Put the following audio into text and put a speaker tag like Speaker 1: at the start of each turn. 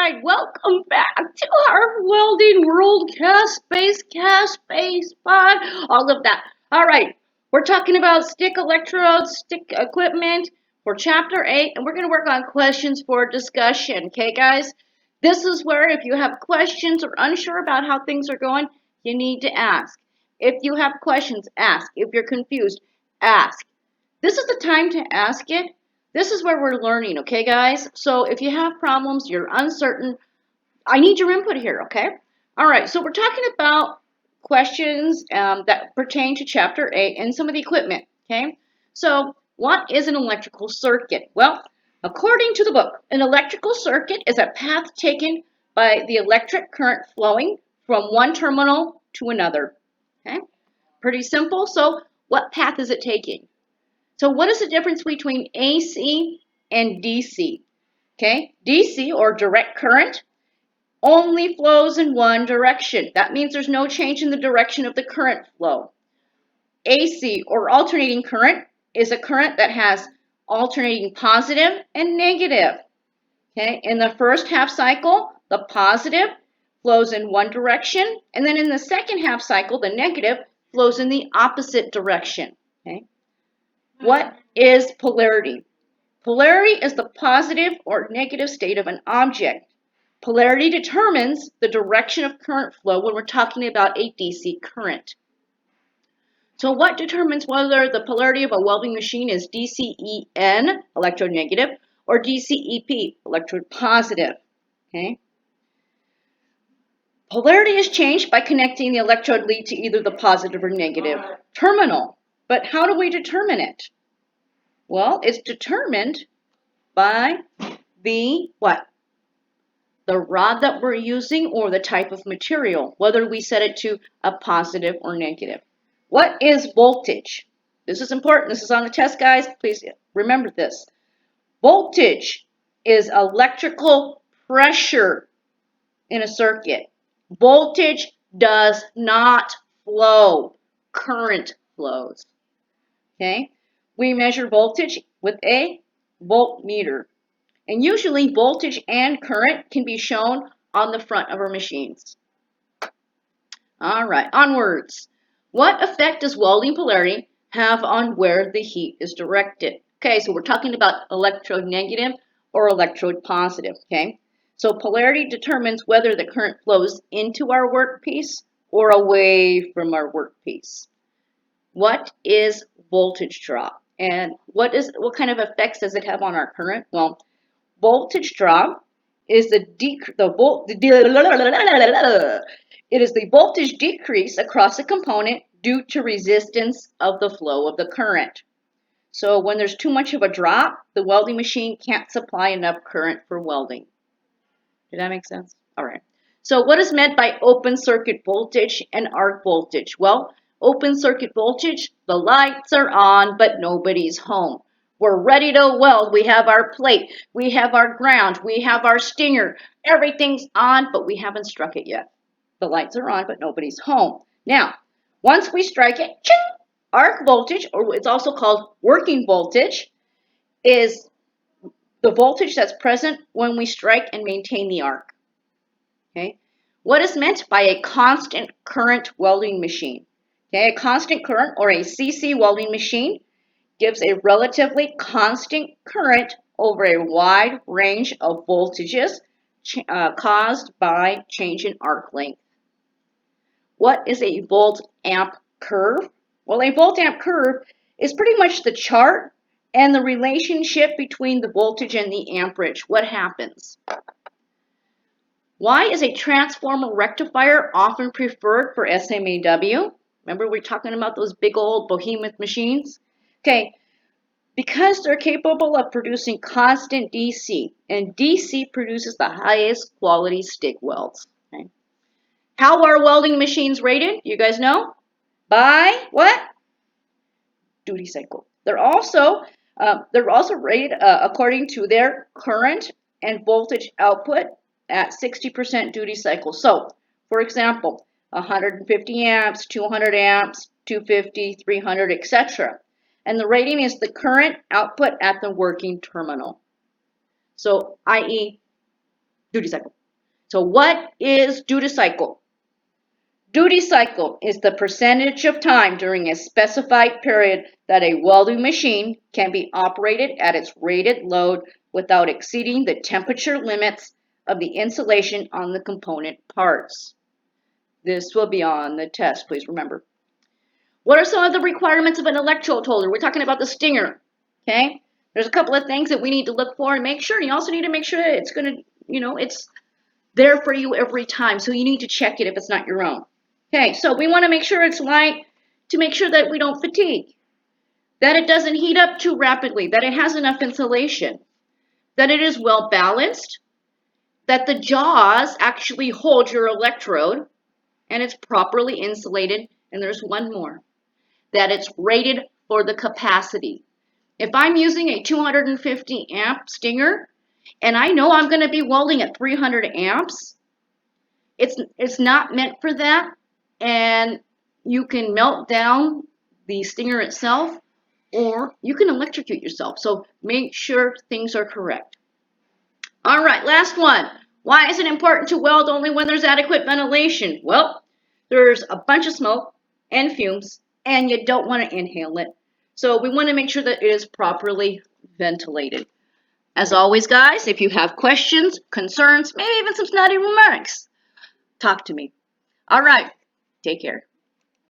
Speaker 1: right, welcome back to our welding world, cast space, pod, all of that. All right, we're talking about stick electrodes, stick equipment for chapter 8, and we're going to work on questions for discussion. Okay, guys? This is where if you have questions or unsure about how things are going, you need to ask. If you have questions, ask. If you're confused, ask. This is the time to ask it. This is where we're learning, okay, guys? So if you have problems, you're uncertain, I need your input here, okay? All right, so we're talking about questions that pertain to Chapter 8 and some of the equipment, okay? So what is an electrical circuit? Well, according to the book, an electrical circuit is a path taken by the electric current flowing from one terminal to another, okay? Pretty simple. So what path is it taking? So what is the difference between AC and DC? Okay, DC, or direct current, only flows in one direction. That means there's no change in the direction of the current flow. AC, or alternating current, is a current that has alternating positive and negative. Okay, in the first half cycle, the positive flows in one direction, and then in the second half cycle, the negative flows in the opposite direction. Okay. What is polarity? Polarity is the positive or negative state of an object. Polarity determines the direction of current flow when we're talking about a DC current. So what determines whether the polarity of a welding machine is DCEN, electrode negative, or DCEP, electrode positive? Okay. Polarity is changed by connecting the electrode lead to either the positive or negative terminal. But how do we determine it? Well, it's determined by the what? The rod that we're using or the type of material, whether we set it to a positive or negative. What is voltage? This is important. This is on the test, guys. Please remember this. Voltage is electrical pressure in a circuit. Voltage does not flow. Current flows. Okay? We measure voltage with a voltmeter. And usually voltage and current can be shown on the front of our machines. All right, onwards. What effect does welding polarity have on where the heat is directed? Okay, so we're talking about electrode negative or electrode positive, okay? So polarity determines whether the current flows into our workpiece or away from our workpiece. What is voltage drop? And what kind of effects does it have on our current? Well, voltage drop is the voltage decrease across a component due to resistance of the flow of the current. So when there's too much of a drop, the welding machine can't supply enough current for welding. Did that make sense? All right. So what is meant by open circuit voltage and arc voltage? Well, open circuit voltage, the lights are on, but nobody's home. We're ready to weld. We have our plate. We have our ground. We have our stinger. Everything's on, but we haven't struck it yet. The lights are on, but nobody's home. Now, once we strike it, ching, arc voltage, or it's also called working voltage, is the voltage that's present when we strike and maintain the arc. Okay? What is meant by a constant current welding machine? Okay, a constant current, or a CC welding machine, gives a relatively constant current over a wide range of voltages caused by change in arc length. What is a volt-amp curve? Well, a volt-amp curve is pretty much the chart and the relationship between the voltage and the amperage. What happens? Why is a transformer-rectifier often preferred for SMAW? Remember we're talking about those big old behemoth machines? Okay, because they're capable of producing constant DC, and DC produces the highest quality stick welds. Okay. How are welding machines rated? You guys know? By what? Duty cycle. They're also rated according to their current and voltage output at 60% duty cycle. So, for example, 150 amps, 200 amps, 250, 300, etc. And the rating is the current output at the working terminal. So, i.e., duty cycle. So what is duty cycle? Duty cycle is the percentage of time during a specified period that a welding machine can be operated at its rated load without exceeding the temperature limits of the insulation on the component parts. This will be on the test, please remember. What are some of the requirements of an electrode holder? We're talking about the stinger, okay? There's a couple of things that we need to look for and make sure. You also need to make sure that it's going to, it's there for you every time. So you need to check it if it's not your own. Okay, so we want to make sure it's light to make sure that we don't fatigue, that it doesn't heat up too rapidly, that it has enough insulation, that it is well balanced, that the jaws actually hold your electrode, and it's properly insulated. And there's one more, that it's rated for the capacity. If I'm using a 250 amp stinger and I know I'm going to be welding at 300 amps, it's not meant for that, and you can melt down the stinger itself or you can electrocute yourself. So make sure things are correct. All right, last one. Why is it important to weld only when there's adequate ventilation? Well, there's a bunch of smoke and fumes, and you don't want to inhale it. So we want to make sure that it is properly ventilated. As always, guys, if you have questions, concerns, maybe even some snotty remarks, talk to me. All right, take care.